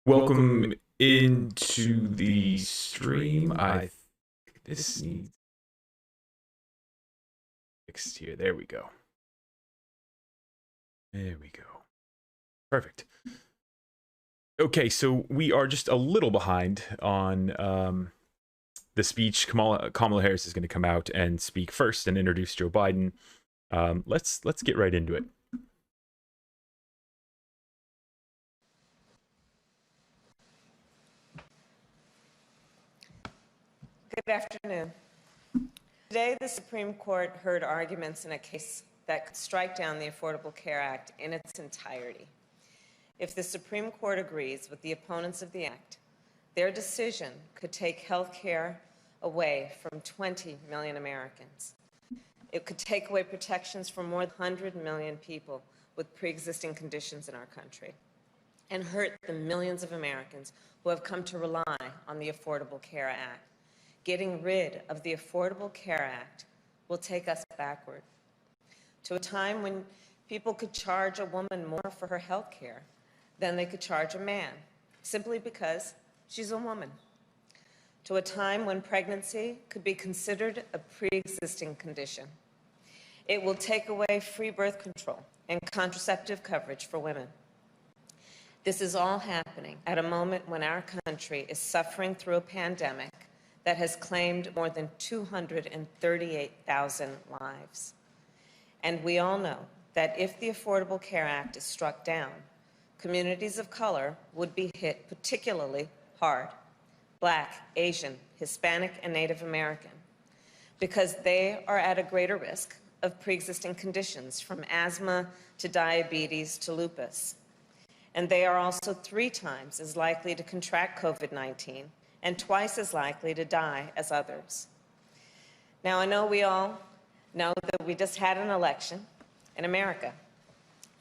Welcome into the stream. This needs fixed here. There we go. There we go. Perfect. Okay, so we are just a little behind on the speech. Kamala Harris is going to come out and speak first and introduce Joe Biden. Let's get right into it. Good afternoon. Today, the Supreme Court heard arguments in a case that could strike down the Affordable Care Act in its entirety. If the Supreme Court agrees with the opponents of the act, their decision could take health care away from 20 million Americans. It could take away protections from more than 100 million people with pre-existing conditions in our country and hurt the millions of Americans who have come to rely on the Affordable Care Act. Getting rid of the Affordable Care Act will take us backward to a time when people could charge a woman more for her health care than they could charge a man, simply because she's a woman. To a time when pregnancy could be considered a pre-existing condition. It will take away free birth control and contraceptive coverage for women. This is all happening at a moment when our country is suffering through a pandemic that has claimed more than 238,000 lives. And we all know that if the Affordable Care Act is struck down, communities of color would be hit particularly hard: Black, Asian, Hispanic, and Native American, because they are at a greater risk of pre-existing conditions from asthma to diabetes to lupus. And they are also 3 times as likely to contract COVID-19 and twice as likely to die as others. Now, I know we all know that we just had an election in America,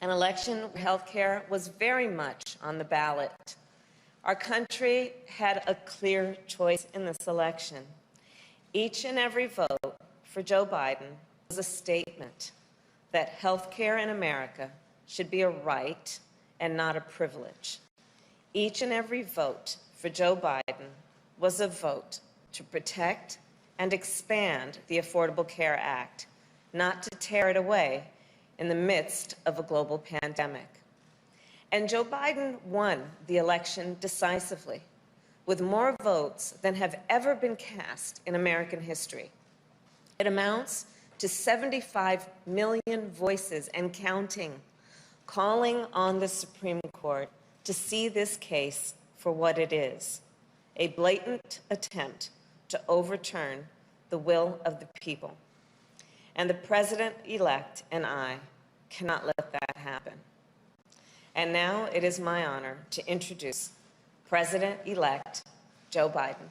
an election where health care was very much on the ballot. Our country had a clear choice in this election. Each and every vote for Joe Biden was a statement that health care in America should be a right and not a privilege. Each and every vote for Joe Biden was a vote to protect and expand the Affordable Care Act, not to tear it away in the midst of a global pandemic. And Joe Biden won the election decisively, with more votes than have ever been cast in American history. It amounts to 75 million voices and counting, calling on the Supreme Court to see this case for what it is: a blatant attempt to overturn the will of the people. And the President-elect and I cannot let that happen. And now it is my honor to introduce President-elect Joe Biden.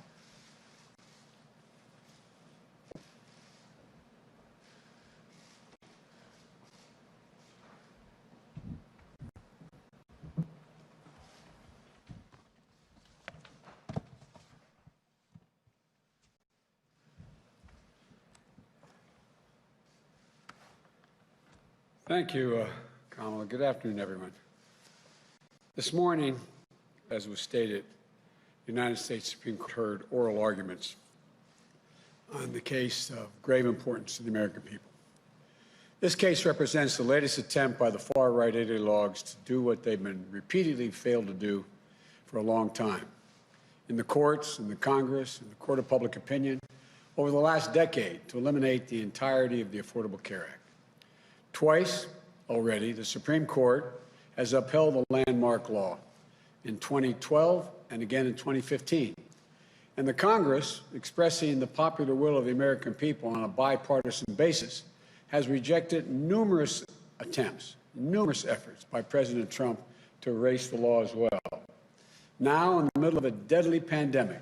Thank you, Kamala. Good afternoon, everyone. This morning, as was stated, the United States Supreme Court heard oral arguments on the case of grave importance to the American people. This case represents the latest attempt by the far-right ideologues to do what they've been repeatedly failed to do for a long time. In the courts, in the Congress, in the court of public opinion, over the last decade, to eliminate the entirety of the Affordable Care Act. Twice already, the Supreme Court has upheld the landmark law, in 2012 and again in 2015. And the Congress, expressing the popular will of the American people on a bipartisan basis, has rejected numerous attempts, numerous efforts by President Trump to erase the law as well. Now, in the middle of a deadly pandemic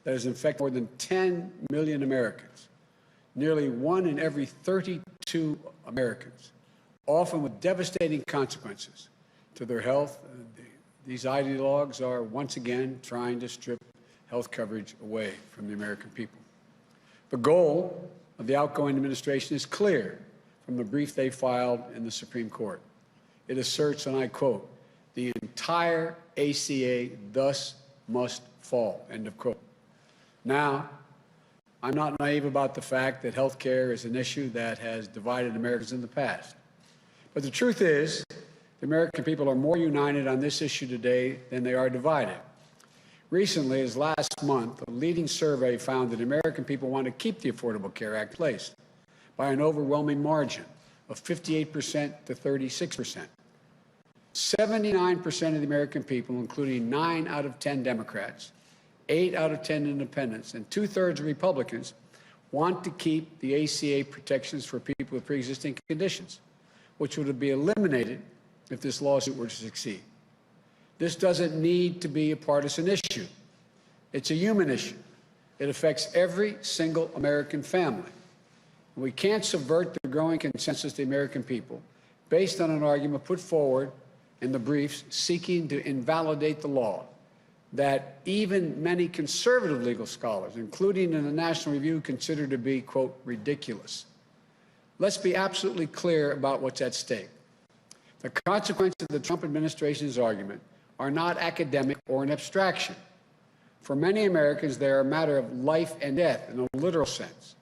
that has infected more than 10 million Americans, nearly 1 in every 32 Americans, often with devastating consequences to their health. These ideologues are once again trying to strip health coverage away from the American people. The goal of the outgoing administration is clear from the brief they filed in the Supreme Court. It asserts, and I quote, the entire ACA thus must fall, end of quote. Now, I'm not naive about the fact that health care is an issue that has divided Americans in the past. But the truth is, the American people are more united on this issue today than they are divided. Recently, as last month, a leading survey found that American people want to keep the Affordable Care Act in place by an overwhelming margin of 58% to 36%. 79% of the American people, including 9 out of 10 Democrats, 8 out of 10 independents, and 2/3 of Republicans, want to keep the ACA protections for people with pre-existing conditions, which would be eliminated if this lawsuit were to succeed. This doesn't need to be a partisan issue. It's a human issue. It affects every single American family. We can't subvert the growing consensus of the American people based on an argument put forward in the briefs seeking to invalidate the law that even many conservative legal scholars, including in the National Review, consider to be, quote, ridiculous. Let's be absolutely clear about what's at stake. The consequences of the Trump administration's argument are not academic or an abstraction. For many Americans, they are a matter of life and death in a literal sense.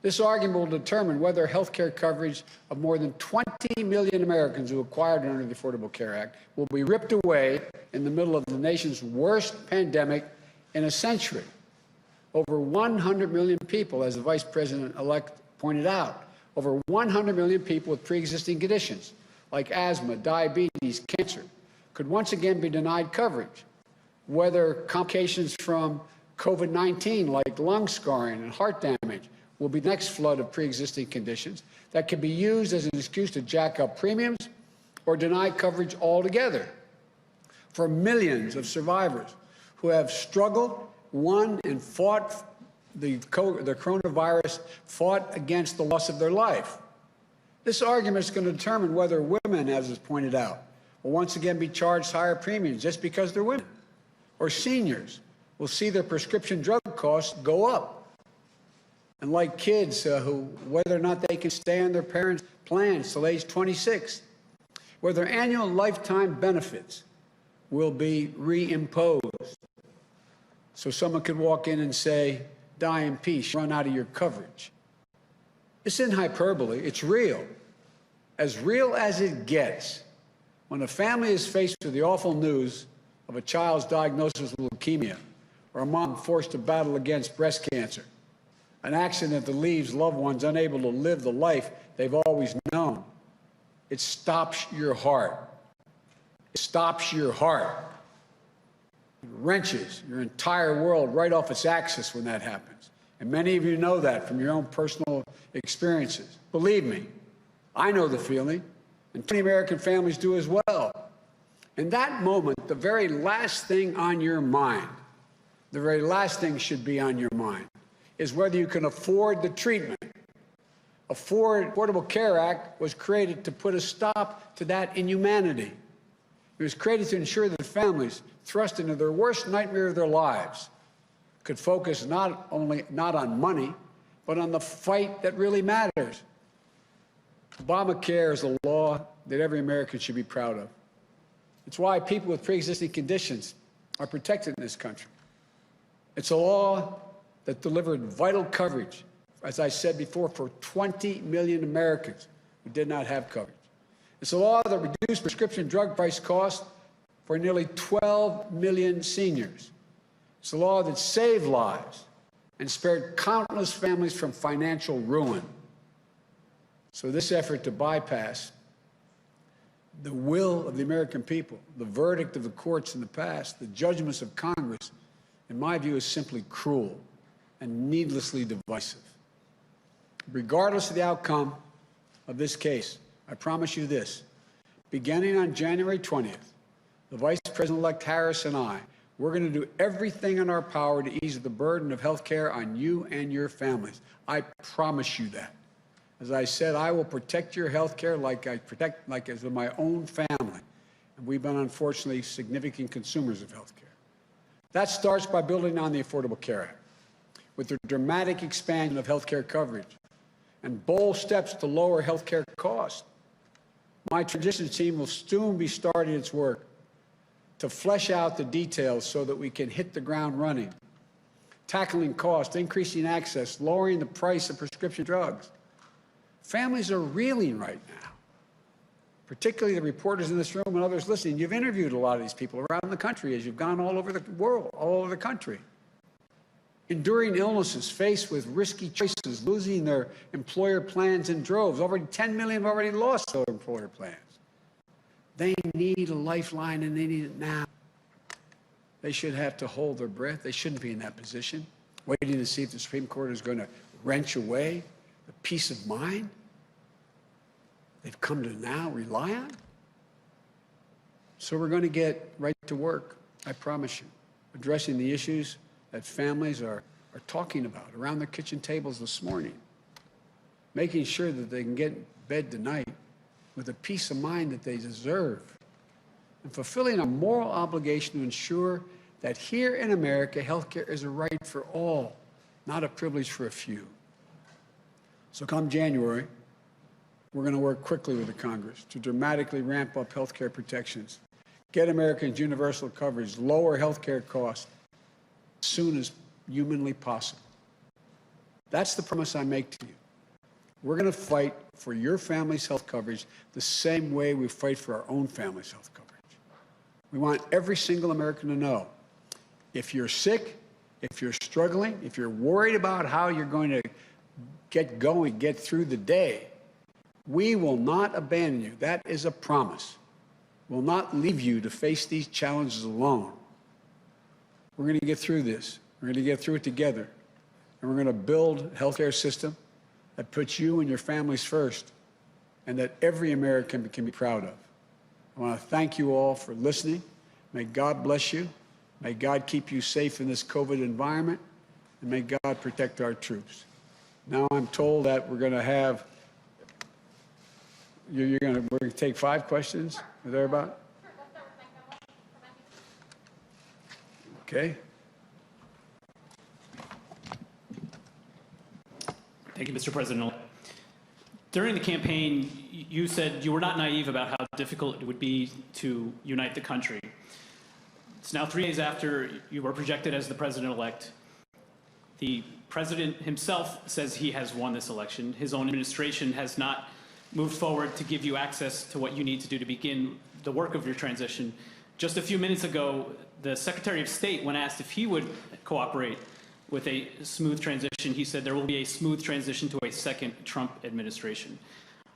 This argument will determine whether health care coverage of more than 20 million Americans who acquired under the Affordable Care Act will be ripped away in the middle of the nation's worst pandemic in a century. Over 100 million people, as the Vice President-elect pointed out, over 100 million people with pre-existing conditions like asthma, diabetes, cancer, could once again be denied coverage, whether complications from COVID-19 like lung scarring and heart damage will be the next flood of pre-existing conditions that can be used as an excuse to jack up premiums or deny coverage altogether. For millions of survivors who have struggled, won, and fought the coronavirus, fought against the loss of their life. This argument is going to determine whether women, as is pointed out, will once again be charged higher premiums just because they're women, or seniors will see their prescription drug costs go up. And like kids who, whether or not they can stay on their parents' plans till age 26, whether annual lifetime benefits will be reimposed. So someone could walk in and say, die in peace, run out of your coverage. This isn't hyperbole, it's real as it gets. When a family is faced with the awful news of a child's diagnosis with leukemia, or a mom forced to battle against breast cancer, an accident that leaves loved ones unable to live the life they've always known, it stops your heart. It stops your heart. It wrenches your entire world right off its axis when that happens. And many of you know that from your own personal experiences. Believe me, I know the feeling, and many American families do as well. In that moment, the very last thing on your mind, the very last thing should be on your mind, is whether you can afford the treatment. Affordable Care Act was created to put a stop to that inhumanity. It was created to ensure that families thrust into their worst nightmare of their lives could focus not on money, but on the fight that really matters. Obamacare is a law that every American should be proud of. It's why people with pre-existing conditions are protected in this country. It's a law that delivered vital coverage, as I said before, for 20 million Americans who did not have coverage. It's a law that reduced prescription drug price costs for nearly 12 million seniors. It's a law that saved lives and spared countless families from financial ruin. So this effort to bypass the will of the American people, the verdict of the courts in the past, the judgments of Congress, in my view, is simply cruel and needlessly divisive. Regardless of the outcome of this case, I promise you this: beginning on January 20th, the Vice President-elect Harris and I, we're going to do everything in our power to ease the burden of health care on you and your families. I promise you that. As I said, I will protect your health care like as with my own family. And we've been, unfortunately, significant consumers of health care. That starts by building on the Affordable Care Act, with the dramatic expansion of health care coverage and bold steps to lower health care costs. My transition team will soon be starting its work to flesh out the details so that we can hit the ground running. Tackling cost, increasing access, lowering the price of prescription drugs. Families are reeling right now, particularly the reporters in this room and others listening. You've interviewed a lot of these people around the country as you've gone all over the world, all over the country. Enduring illnesses, faced with risky choices, losing their employer plans in droves. Already 10 million have already lost their employer plans. They need a lifeline, and they need it now. They should have to hold their breath. They shouldn't be in that position, waiting to see if the Supreme Court is going to wrench away the peace of mind they've come to now rely on. So we're going to get right to work, I promise you, addressing the issues that families are talking about around their kitchen tables this morning, making sure that they can get in bed tonight with the peace of mind that they deserve, and fulfilling a moral obligation to ensure that here in America, healthcare is a right for all, not a privilege for a few. So come January, we're going to work quickly with the Congress to dramatically ramp up healthcare protections, get Americans universal coverage, lower healthcare costs as soon as humanly possible. That's the promise I make to you. We're going to fight for your family's health coverage the same way we fight for our own family's health coverage. We want every single American to know, if you're sick, if you're struggling, if you're worried about how you're going to get through the day, we will not abandon you. That is a promise. We'll not leave you to face these challenges alone. We're going to get through this. We're going to get through it together. And we're going to build a healthcare system that puts you and your families first, and that every American can be proud of. I want to thank you all for listening. May God bless you. May God keep you safe in this COVID environment, and may God protect our troops. Now I'm told that we're going to have, we're going to take 5 questions or thereabout. Okay. Thank you, Mr. President. During the campaign, you said you were not naive about how difficult it would be to unite the country. It's now 3 days after you were projected as the president-elect. The president himself says he has won this election. His own administration has not moved forward to give you access to what you need to do to begin the work of your transition. Just a few minutes ago, the Secretary of State, when asked if he would cooperate with a smooth transition, he said there will be a smooth transition to a second Trump administration.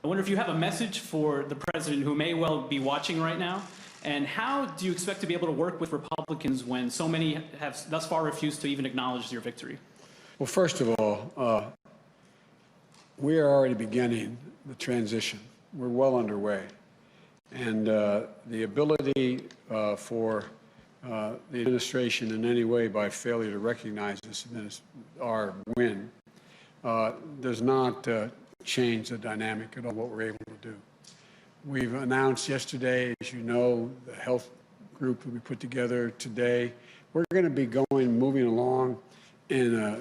I wonder if you have a message for the president who may well be watching right now, and how do you expect to be able to work with Republicans when so many have thus far refused to even acknowledge your victory? Well, first of all, we are already beginning the transition. We're well underway. And the ability for the administration in any way by failure to recognize our win does not change the dynamic at all what we're able to do. We've announced yesterday, as you know, the health group that we put together today. We're going to be moving along in a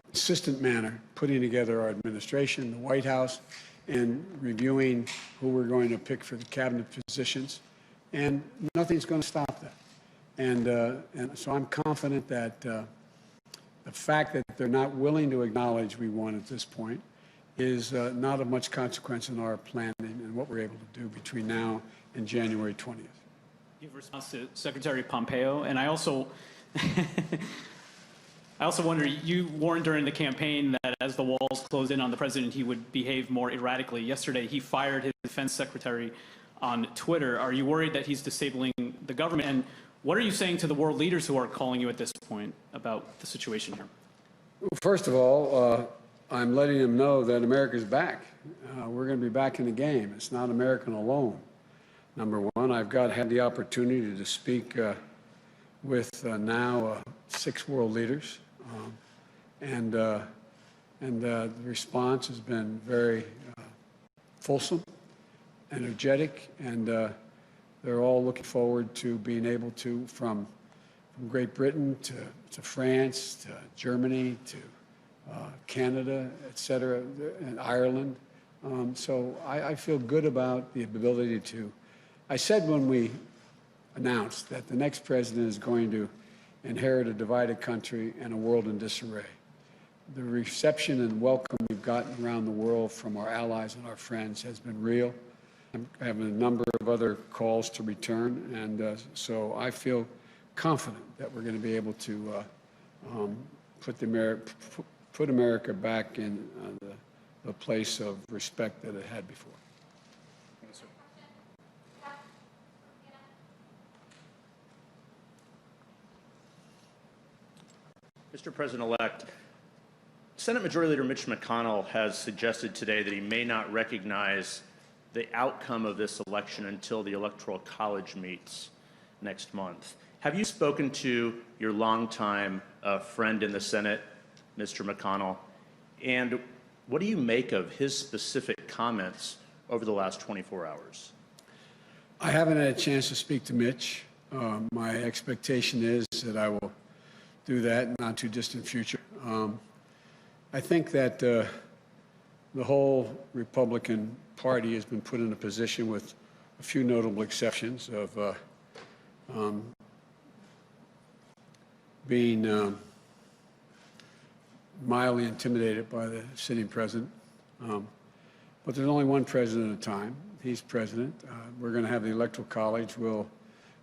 consistent manner, putting together our administration, the White House, and reviewing who we're going to pick for the cabinet positions. And nothing's going to stop that. And so I'm confident that the fact that they're not willing to acknowledge we won at this point is not of much consequence in our planning and what we're able to do between now and January 20th. Give response to Secretary Pompeo, and I also wonder, you warned during the campaign that as the walls closed in on the president, he would behave more erratically. Yesterday, he fired his defense secretary on Twitter. Are you worried that he's disabling the government? And what are you saying to the world leaders who are calling you at this point about the situation here? First of all, I'm letting them know that America's back. We're going to be back in the game. It's not American alone. Number one, I've had the opportunity to speak with now 6 world leaders. And the response has been very fulsome, energetic, and they're all looking forward to being able to, from Great Britain to France, to Germany, to Canada, et cetera, and Ireland. So I feel good about the ability to. I said when we announced that the next president is going to inherit a divided country and a world in disarray. The reception and welcome we've gotten around the world from our allies and our friends has been real. I'm having a number of other calls to return, and so I feel confident that we're going to be able to put America back in the place of respect that it had before. Mr. President-elect, Senate Majority Leader Mitch McConnell has suggested today that he may not recognize the outcome of this election until the Electoral College meets next month. Have you spoken to your longtime friend in the Senate, Mr. McConnell, and what do you make of his specific comments over the last 24 hours? I haven't had a chance to speak to Mitch. My expectation is that I will do that in the not too distant future. I think that the whole Republican Party has been put in a position, with a few notable exceptions, of being mildly intimidated by the sitting president. But there's only one president at a time. He's president. We're going to have the Electoral College. Will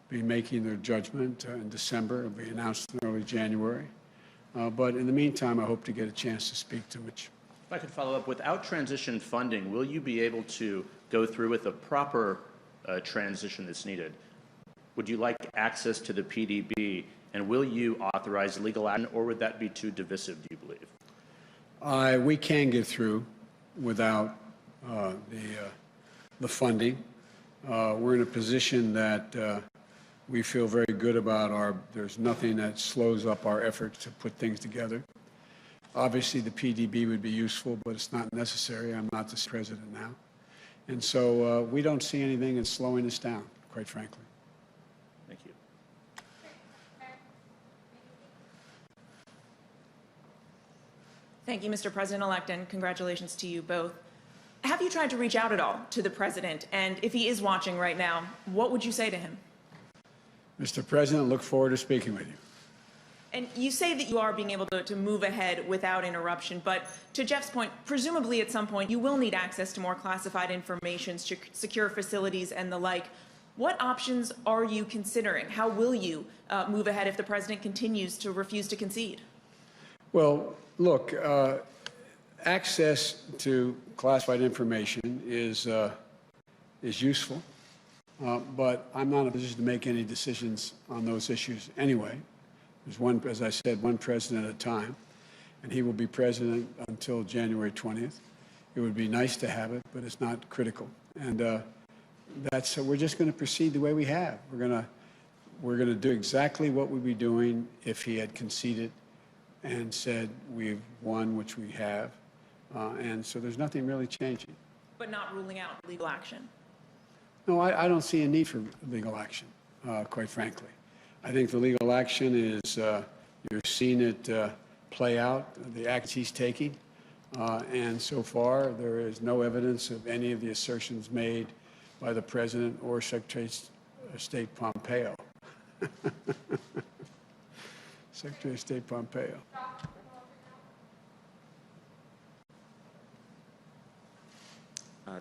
be making their judgment in December. It'll be announced in early January. But in the meantime, I hope to get a chance to speak to Mitch. If I could follow up, without transition funding, will you be able to go through with a proper transition that's needed? Would you like access to the PDB, and will you authorize legal action, or would that be too divisive, do you believe? We can get through without the funding. We're in a position that we feel very good about. There's nothing that slows up our efforts to put things together. Obviously, the PDB would be useful, but it's not necessary. I'm not the president now. And so we don't see anything that's slowing us down, quite frankly. Thank you. Thank you, Mr. President-elect, and congratulations to you both. Have you tried to reach out at all to the president? And if he is watching right now, what would you say to him? Mr. President, look forward to speaking with you. And you say that you are being able to move ahead without interruption, but to Jeff's point, presumably at some point you will need access to more classified information, secure facilities and the like. What options are you considering? How will you move ahead if the president continues to refuse to concede? Well, look, access to classified information is useful, but I'm not in a position to make any decisions on those issues anyway. There's one, as I said, one president at a time, and he will be president until January 20th. It would be nice to have it, but it's not critical. And we're just going to proceed the way we have. We're going to do exactly what we'd be doing if he had conceded and said we've won, which we have. And so there's nothing really changing. But not ruling out legal action? No, I don't see a need for legal action, quite frankly. I think the legal action is, you're seeing it play out, the actions he's taking. And so far, there is no evidence of any of the assertions made by the President or Secretary of State Pompeo. Secretary of State Pompeo.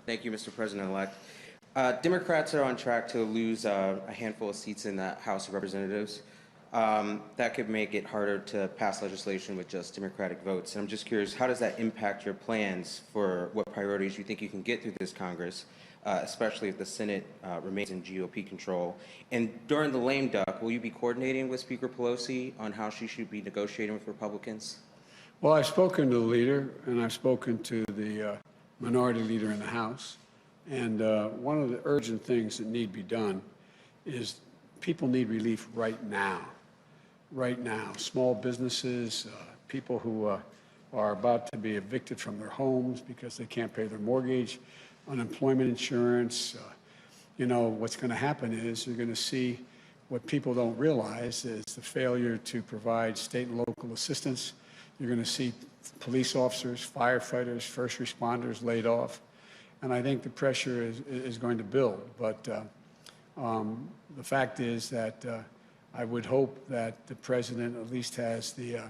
Thank you, Mr. President-elect. Democrats are on track to lose a handful of seats in the House of Representatives. That could make it harder to pass legislation with just Democratic votes. And I'm just curious, how does that impact your plans for what priorities you think you can get through this Congress, especially if the Senate remains in GOP control? And during the lame duck, will you be coordinating with Speaker Pelosi on how she should be negotiating with Republicans? Well, I've spoken to the leader, and I've spoken to the minority leader in the House. And one of the urgent things that need to be done is people need relief right now. Right now. Small businesses, people who are about to be evicted from their homes because they can't pay their mortgage, unemployment insurance. You know, what's going to happen is you're going to see what people don't realize is the failure to provide state and local assistance. You're going to see police officers, firefighters, first responders laid off. And I think the pressure is going to build. But The fact is that I would hope that the president at least has the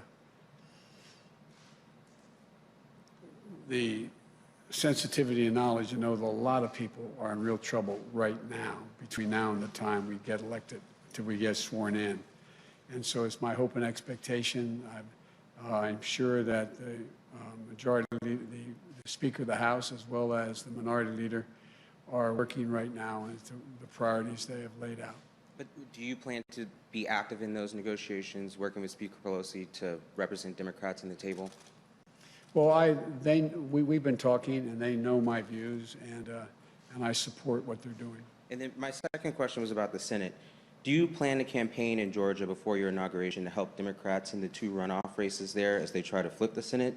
sensitivity and knowledge to know that a lot of people are in real trouble right now, between now and the time we get elected, till we get sworn in. And so it's my hope and expectation. I'm sure that the majority, the Speaker of the House, as well as the Minority Leader, are working right now into the priorities they have laid out. But do you plan to be active in those negotiations, working with Speaker Pelosi to represent Democrats in the table? Well, we've been talking, and they know my views, and I support what they're doing. And then my second question was about the Senate. Do you plan to campaign in Georgia before your inauguration to help Democrats in the 2 runoff races there as they try to flip the Senate?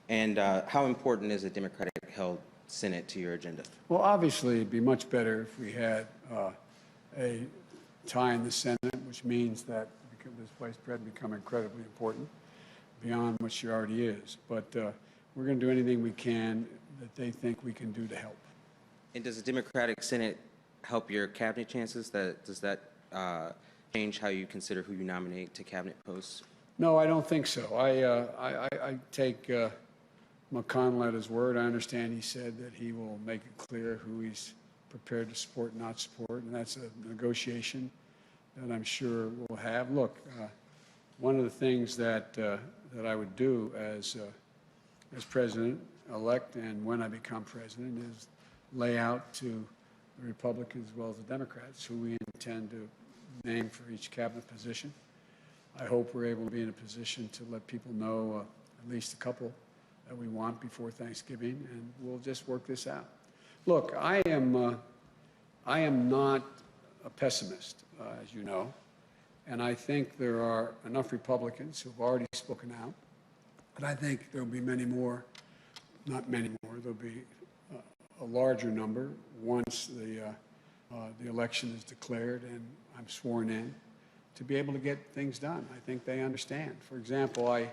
And how important is a Democratic-held Senate to your agenda? Well, obviously, it'd be much better if we had a tie in the Senate, which means that this vice president become incredibly important beyond what she already is. But we're going to do anything we can that they think we can do to help. And does the Democratic Senate help your cabinet chances? Does that change how you consider who you nominate to cabinet posts? No, I don't think so. I take McConnell at his word. I understand he said that he will make it clear who he's prepared to support and not support, and that's a negotiation that I'm sure we'll have. Look, one of the things that I would do as president-elect and when I become president is lay out to the Republicans as well as the Democrats who we intend to name for each cabinet position. I hope we're able to be in a position to let people know at least a couple that we want before Thanksgiving, and we'll just work this out. Look, I am not a pessimist, as you know, and I think there are enough Republicans who have already spoken out, but I think there will be many more, not many more, there'll be a larger number once the election is declared and I'm sworn in, to be able to get things done. I think they understand. For example, I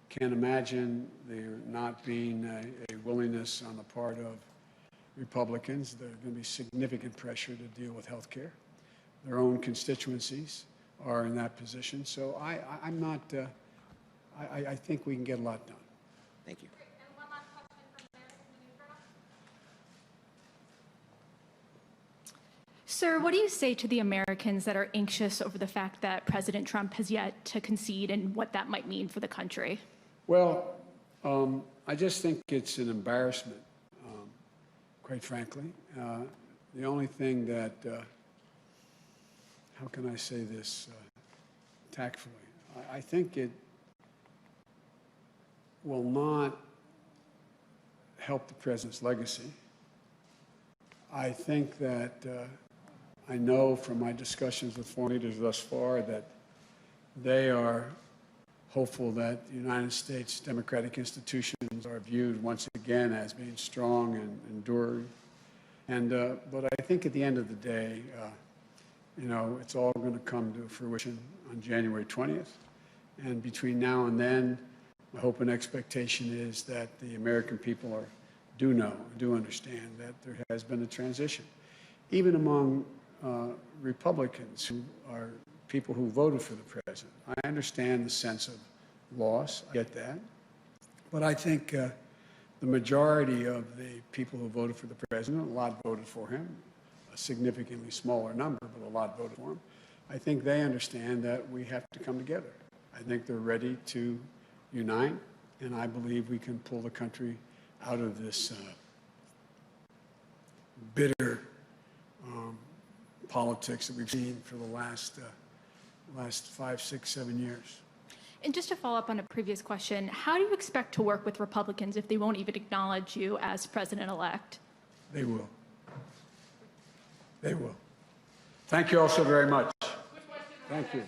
can't imagine there not being a willingness on the part of Republicans. There's going to be significant pressure to deal with health care. Their own constituencies are in that position. So I'm not, I think we can get a lot done. Thank you. And one last question from Meredith Maneuver. Sir, what do you say to the Americans that are anxious over the fact that President Trump has yet to concede and what that might mean for the country? Well, I just think it's an embarrassment, quite frankly. The only thing that, how can I say this tactfully? I think it will not help the president's legacy. I think that I know from my discussions with foreign leaders thus far that they are hopeful that the United States democratic institutions are viewed once again as being strong and enduring. And but I think at the end of the day, you know, it's all going to come to fruition on January 20th. And between now and then, my hope and expectation is that the American people do understand that there has been a transition. Even among Republicans who are people who voted for the president. I understand the sense of loss, I get that. But I think the majority of the people who voted for the president, a lot voted for him, a significantly smaller number, but a lot voted for him. I think they understand that we have to come together. I think they're ready to unite, and I believe we can pull the country out of this bitter politics that we've seen for the last 5, 6, 7 years. And just to follow up on a previous question, how do you expect to work with Republicans if they won't even acknowledge you as president-elect? They will. They will. Thank you all so very much. Thank you.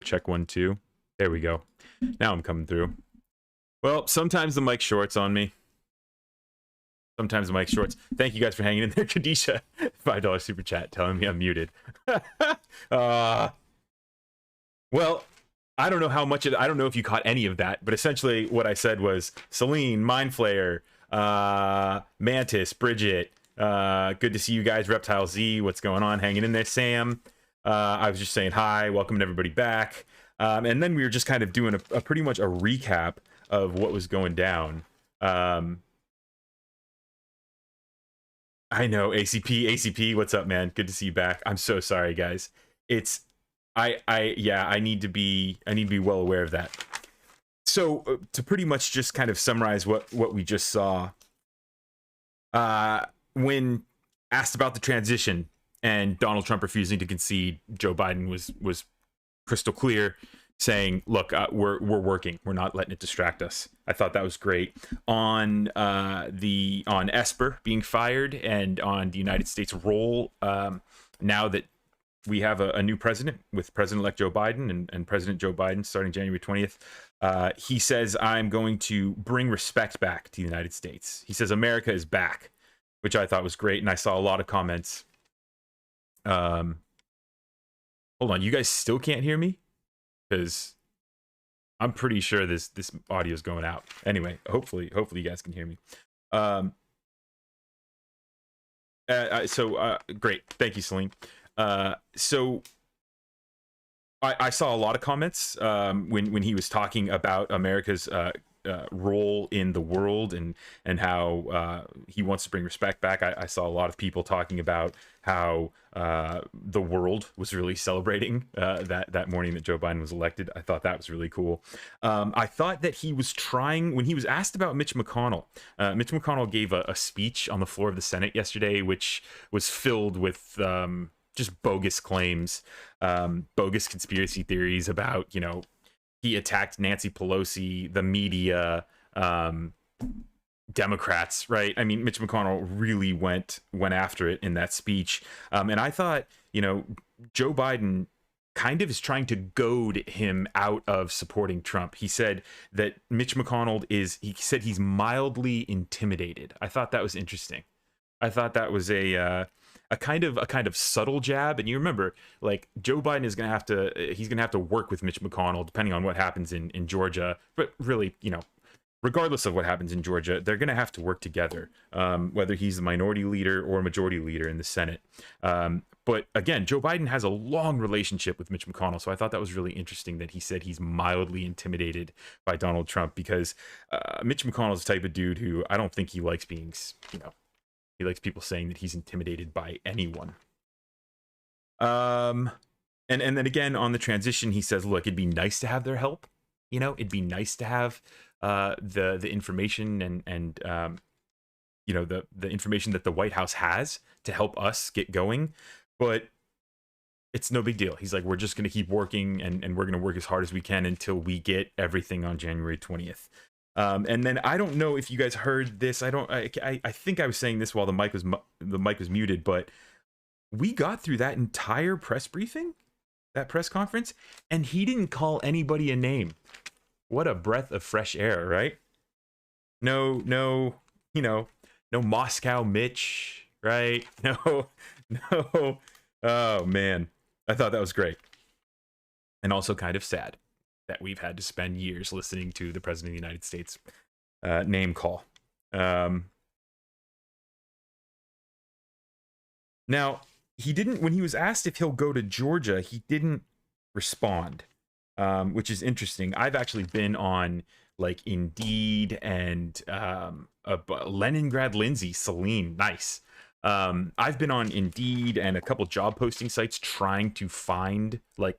check 1 2. There we go. Now I'm coming through. Well, sometimes the mic shorts on me. Sometimes the mic shorts. Thank you guys for hanging in there, Kadisha. $5 super chat telling me I'm muted. Well, I don't know how much I don't know if you caught any of that, but essentially what I said was Celine, Mind Flayer, Mantis, Bridget, good to see you guys, Reptile Z, what's going on? Hanging in there, Sam. I was just saying hi, welcoming everybody back. And then we were just kind of doing a pretty much a recap of what was going down. I know, ACP, what's up, man? Good to see you back. I'm so sorry, guys. It's I need to be well aware of that. So to pretty much just kind of summarize what we just saw, when asked about the transition and Donald Trump refusing to concede, Joe Biden was crystal clear, saying, "Look, we're working. We're not letting it distract us." I thought that was great. On Esper being fired and on the United States role, now that we have a new president with President-elect Joe Biden and President Joe Biden starting January 20th, he says, "I'm going to bring respect back to the United States." He says America is back, which I thought was great, and I saw a lot of comments. Hold on, you guys still can't hear me? Because I'm pretty sure this audio is going out. Anyway, hopefully you guys can hear me. Great, thank you, Celine. So I saw a lot of comments when he was talking about America's role in the world and how he wants to bring respect back. I saw a lot of people talking about how the world was really celebrating that morning that Joe Biden was elected. I thought that was really cool. I thought that he was trying, when he was asked about Mitch McConnell, Mitch McConnell gave a speech on the floor of the Senate yesterday, which was filled with just bogus claims, bogus conspiracy theories about, he attacked Nancy Pelosi, the media, Democrats, right? I mean, Mitch McConnell really went after it in that speech. And I thought, Joe Biden kind of is trying to goad him out of supporting Trump. He said that Mitch McConnell he said he's mildly intimidated. I thought that was interesting. I thought that was a kind of subtle jab. And you remember, like, Joe Biden is going to have to work with Mitch McConnell depending on what happens in Georgia. But really, regardless of what happens in Georgia, they're going to have to work together, whether he's the minority leader or majority leader in the Senate. But again, Joe Biden has a long relationship with Mitch McConnell. So I thought that was really interesting that he said he's mildly intimidated by Donald Trump, because Mitch McConnell is the type of dude who I don't think he likes being, he likes people saying that he's intimidated by anyone. And then again, on the transition, he says, look, it'd be nice to have their help. It'd be nice to have the information and the information that the White House has to help us get going. But it's no big deal. He's like, we're just going to keep working and we're going to work as hard as we can until we get everything on January 20th. And then I don't know if you guys heard this. I think I was saying this while the mic was muted, but we got through that entire press briefing, that press conference, and he didn't call anybody a name. What a breath of fresh air, right? No Moscow Mitch, right? No. Oh man, I thought that was great, and also kind of sad that we've had to spend years listening to the President of the United States name call. Now, he didn't, when he was asked if he'll go to Georgia, he didn't respond, which is interesting. I've actually been on like Indeed and Leningrad Lindsay, Celine, nice. I've been on Indeed and a couple job posting sites trying to find like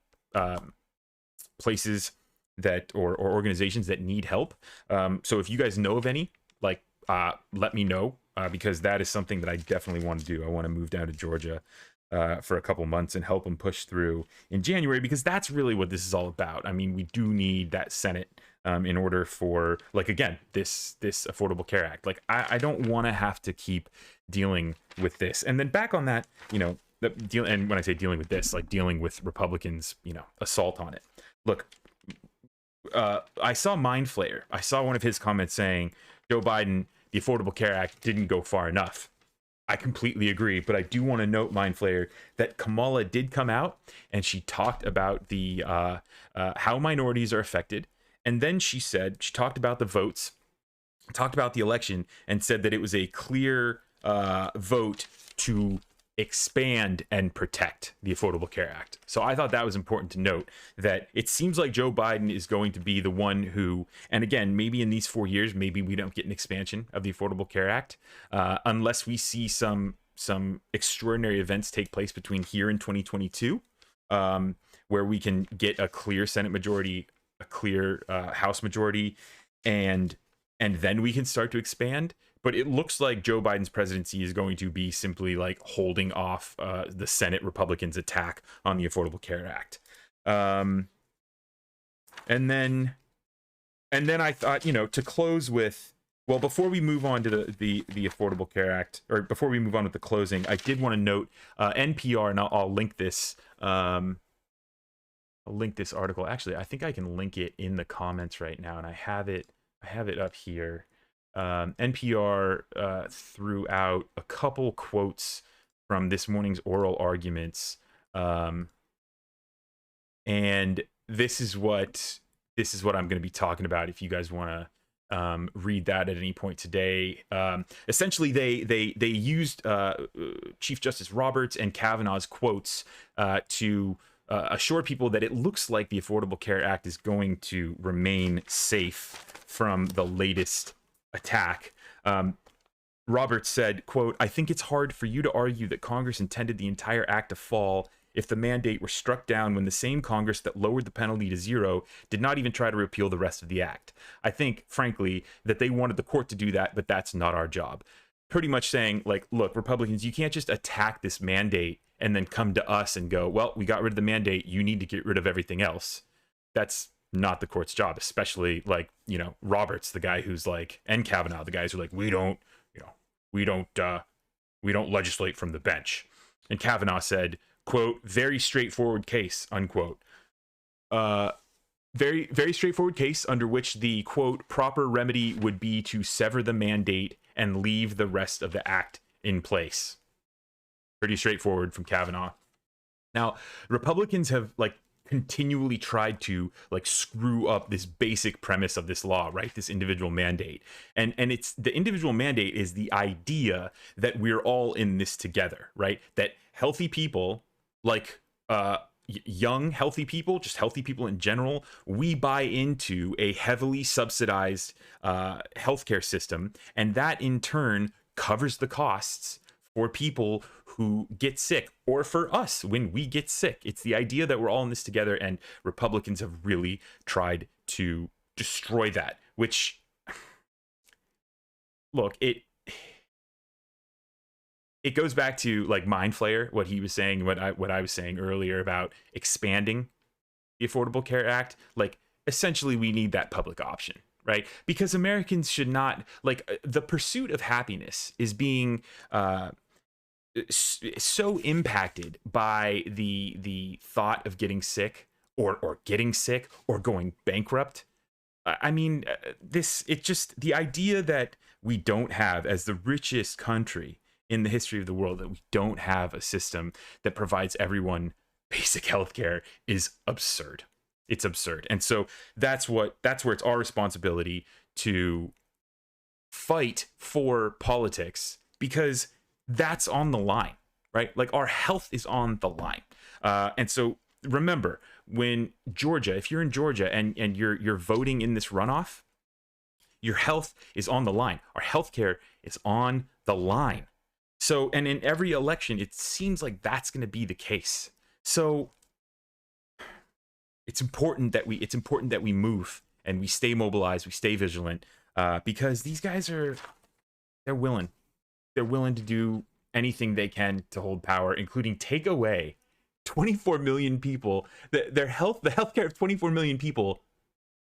places that or organizations that need help. So if you guys know of any, like let me know, because that is something that I definitely want to do. I want to move down to Georgia for a couple months and help them push through in January, because that's really what this is all about. I mean, we do need that Senate in order for, like, again, this Affordable Care Act. Like, I don't want to have to keep dealing with this. And then back on that, and when I say dealing with this, like dealing with Republicans, assault on it. look, I saw Mind Flayer. I saw one of his comments saying Joe Biden, the Affordable Care Act didn't go far enough. I completely agree, but I do want to note, Mind Flayer, that Kamala did come out and she talked about the how minorities are affected, and then she talked about the votes, talked about the election, and said that it was a clear vote to expand and protect the Affordable Care Act. So I thought that was important to note, that it seems like Joe Biden is going to be the one who, and again, maybe in these 4 years, maybe we don't get an expansion of the Affordable Care Act, unless we see some extraordinary events take place between here and 2022, where we can get a clear Senate majority, a clear House majority, and then we can start to expand. But it looks like Joe Biden's presidency is going to be simply like holding off the Senate Republicans' attack on the Affordable Care Act. And then I thought, to close with, well, before we move on to the Affordable Care Act, or before we move on with the closing, I did want to note NPR, and I'll link this. I'll link this article. Actually, I think I can link it in the comments right now, and I have it up here. NPR threw out a couple quotes from this morning's oral arguments, and this is what I'm going to be talking about. If you guys want to read that at any point today, essentially they used Chief Justice Roberts and Kavanaugh's quotes to assure people that it looks like the Affordable Care Act is going to remain safe from the latest attack. Roberts said, quote, "I think it's hard for you to argue that Congress intended the entire act to fall if the mandate were struck down when the same Congress that lowered the penalty to zero did not even try to repeal the rest of the act. I think, frankly, that they wanted the court to do that, but that's not our job." Pretty much saying, like, look, Republicans, you can't just attack this mandate and then come to us and go, well, we got rid of the mandate, you need to get rid of everything else. That's not the court's job, especially like, Roberts, the guy who's like, and Kavanaugh, the guys who are like, we don't legislate from the bench. And Kavanaugh said, quote, "Very straightforward case," unquote. Very, very straightforward case under which the, quote, "proper remedy would be to sever the mandate and leave the rest of the act in place." Pretty straightforward from Kavanaugh. Now, Republicans have continually tried to screw up this basic premise of this law, right? This individual mandate. And it's the individual mandate is the idea that we're all in this together, right? That healthy people, young healthy people, just healthy people in general, we buy into a heavily subsidized healthcare system, and that in turn covers the costs for people who get sick, or for us when we get sick. It's the idea that we're all in this together, and Republicans have really tried to destroy that, which, look, it goes back to Mind Flayer, what he was saying, what I was saying earlier about expanding the Affordable Care Act. Essentially, we need that public option, right? Because Americans should not, the pursuit of happiness is being so impacted by the thought of getting sick or getting sick or going bankrupt. I mean, the idea that we don't have, as the richest country in the history of the world, that we don't have a system that provides everyone basic health care is absurd. It's absurd. And so that's where it's our responsibility to fight for politics, because that's on the line, right? Our health is on the line. And so remember, when Georgia, if you're in Georgia and you're voting in this runoff, your health is on the line. Our healthcare is on the line. So, and in every election, it seems like that's going to be the case. So it's important that we move and we stay mobilized, we stay vigilant, because these guys they're willing to do anything they can to hold power, including take away 24 million people, the healthcare of 24 million people,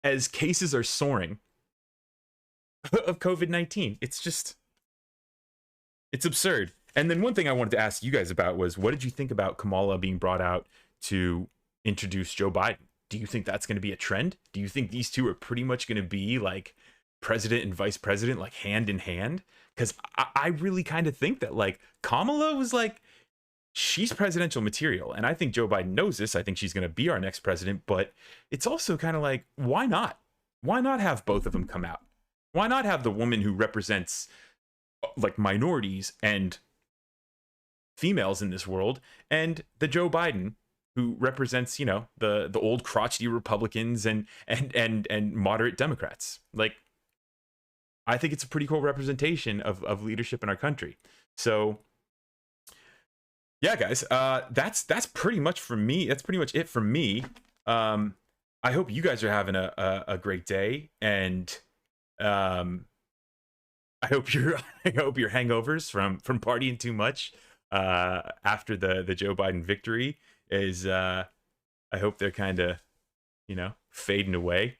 as cases are soaring of COVID-19. It's absurd. And then one thing I wanted to ask you guys about was, what did you think about Kamala being brought out to introduce Joe Biden? do you think that's going to be a trend? Do you think these two are pretty much going to be like president and vice president, like hand in hand? Because I really kind of think that like Kamala was like, she's presidential material. And I think Joe Biden knows this. I think she's going to be our next president. But it's also kind of like, why not? Why not have both of them come out? Why not have the woman who represents like minorities and females in this world, and the Joe Biden who represents, you know, the old crotchety Republicans and moderate Democrats? Like, I think it's a pretty cool representation of leadership in our country. So yeah, guys, that's pretty much for me. That's pretty much it for me. I hope you guys are having a great day, and I hope your hangovers from partying too much after the Joe Biden victory is I hope they're kind of, you know, fading away.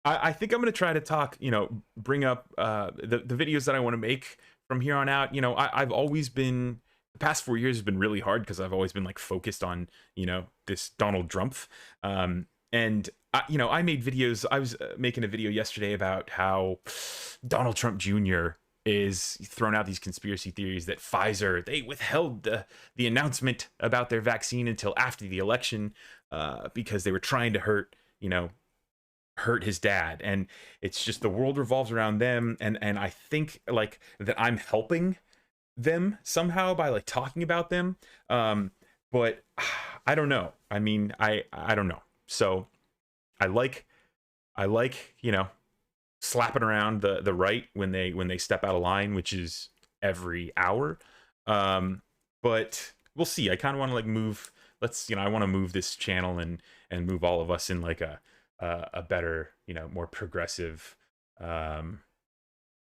I think I'm going to try to talk, you know, bring up the videos that I want to make from here on out. You know, I've always been, the past 4 years has been really hard because I've always been like focused on, you know, this Donald Trump. And you know, I made videos. I was making a video yesterday about how Donald Trump Jr. is throwing out these conspiracy theories that Pfizer, they withheld the announcement about their vaccine until after the election because they were trying to hurt his dad. And it's just the world revolves around them. And I think like that I'm helping them somehow by like talking about them. But I don't know. I mean, I don't know. So I like, you know, slapping around the right when they step out of line, which is every hour. But we'll see. I kind of want to like move, I want to move this channel and move all of us in like a better, you know, more progressive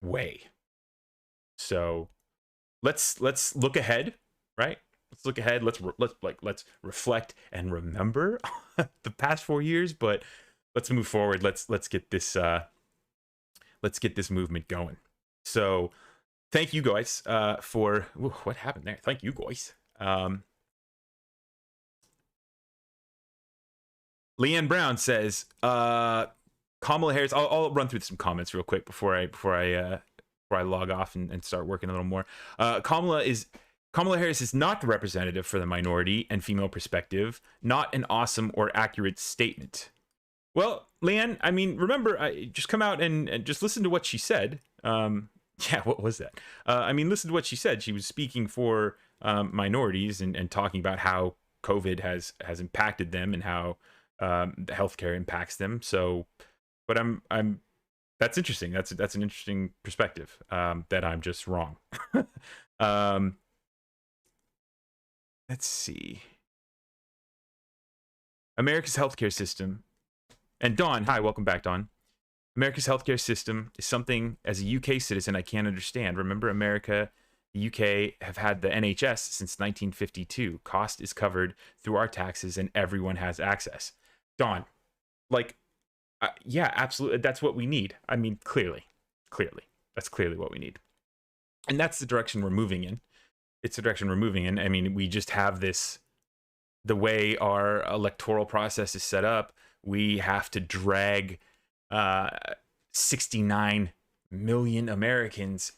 way. So let's look ahead, right? Let's look ahead. Let's reflect and remember the past 4 years, but let's move forward. Let's get this movement going. So thank you guys for what happened there. Thank you guys. Leanne Brown says Kamala Harris. I'll run through some comments real quick before I log off and start working a little more. Kamala Harris is not the representative for the minority and female perspective. Not an awesome or accurate statement. Well, Leanne, I mean, remember, I just come out and just listen to what she said. Yeah, what was that? I mean, listen to what she said. She was speaking for minorities and talking about how COVID has impacted them and how the healthcare impacts them. So, but I'm that's interesting. That's an interesting perspective. That I'm just wrong. Let's see. America's healthcare system. And Dawn, hi, welcome back, Dawn. America's healthcare system is something as a UK citizen I can't understand. Remember, America, the UK have had the NHS since 1952. Cost is covered through our taxes and everyone has access. Dawn, like, yeah, absolutely. That's what we need. I mean, clearly. That's clearly what we need. And that's the direction we're moving in. It's the direction we're moving in. I mean, we just have this, the way our electoral process is set up, we have to drag 69 million Americans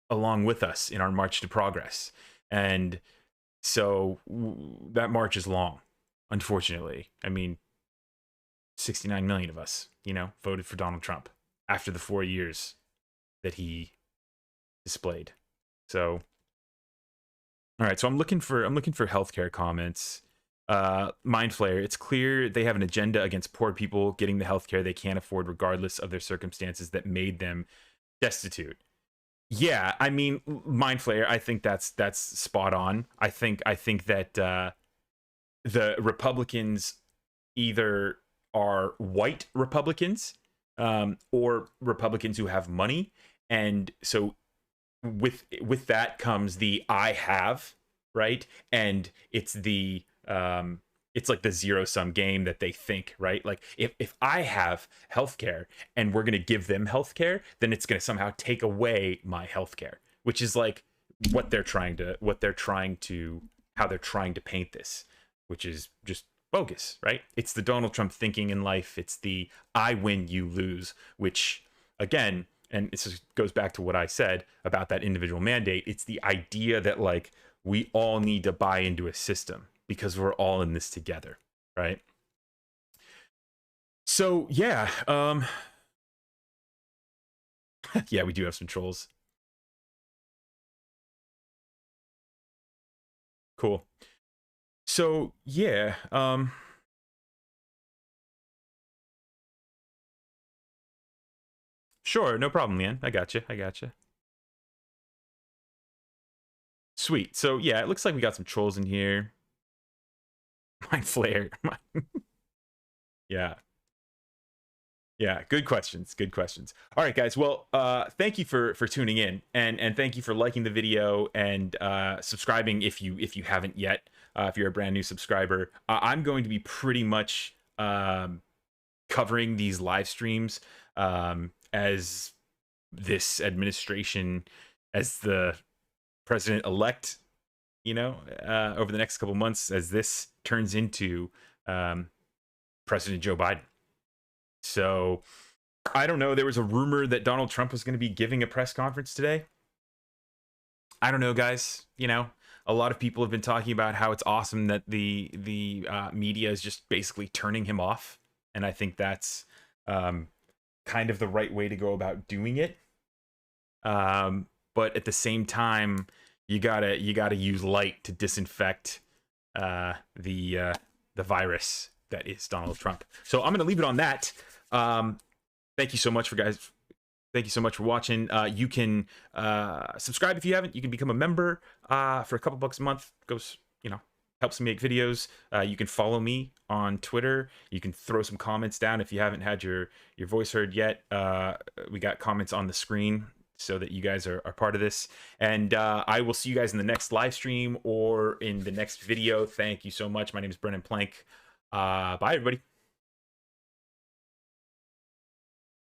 along with us in our march to progress. And so that march is long, unfortunately. I mean, 69 million of us, you know, voted for Donald Trump after the 4 years that he displayed. So, all right, so I'm looking for healthcare comments. Mind Flayer, it's clear they have an agenda against poor people getting the healthcare they can't afford regardless of their circumstances that made them destitute. Yeah, I mean, Mind Flayer, I think that's spot on. I think that the Republicans either are white Republicans or Republicans who have money, and so with that comes the I have, right? And it's the it's like the zero-sum game that they think, right? Like if I have healthcare and we're going to give them healthcare, then it's going to somehow take away my healthcare, which is like how they're trying to paint this, which is just bogus, right? It's the Donald Trump thinking in life. It's the I win, you lose, which again, and this goes back to what I said about that individual mandate. It's the idea that like we all need to buy into a system because we're all in this together, right? So yeah, yeah, we do have some trolls. Cool. So yeah, sure, no problem, man. I got you. I got you. Sweet. So yeah, it looks like we got some trolls in here. Mind flare. Yeah. Yeah, good questions. Good questions. All right, guys. Well, thank you for tuning in, and thank you for liking the video and subscribing if you haven't yet. If you're a brand new subscriber, I'm going to be pretty much covering these live streams as this administration, as the president-elect, you know, over the next couple months, as this turns into President Joe Biden. So I don't know. There was a rumor that Donald Trump was going to be giving a press conference today. I don't know, guys. You know, a lot of people have been talking about how it's awesome that the media is just basically turning him off, and I think that's kind of the right way to go about doing it. But at the same time, you gotta use light to disinfect the virus that is Donald Trump. So I'm gonna leave it on that. Thank you so much Thank you so much for watching. You can subscribe if you haven't. You can become a member for a couple bucks a month. Goes, you know, helps me make videos. You can follow me on Twitter. You can throw some comments down if you haven't had your voice heard yet. We got comments on the screen so that you guys are part of this. And I will see you guys in the next live stream or in the next video. Thank you so much. My name is Brennan Plank. Bye, everybody.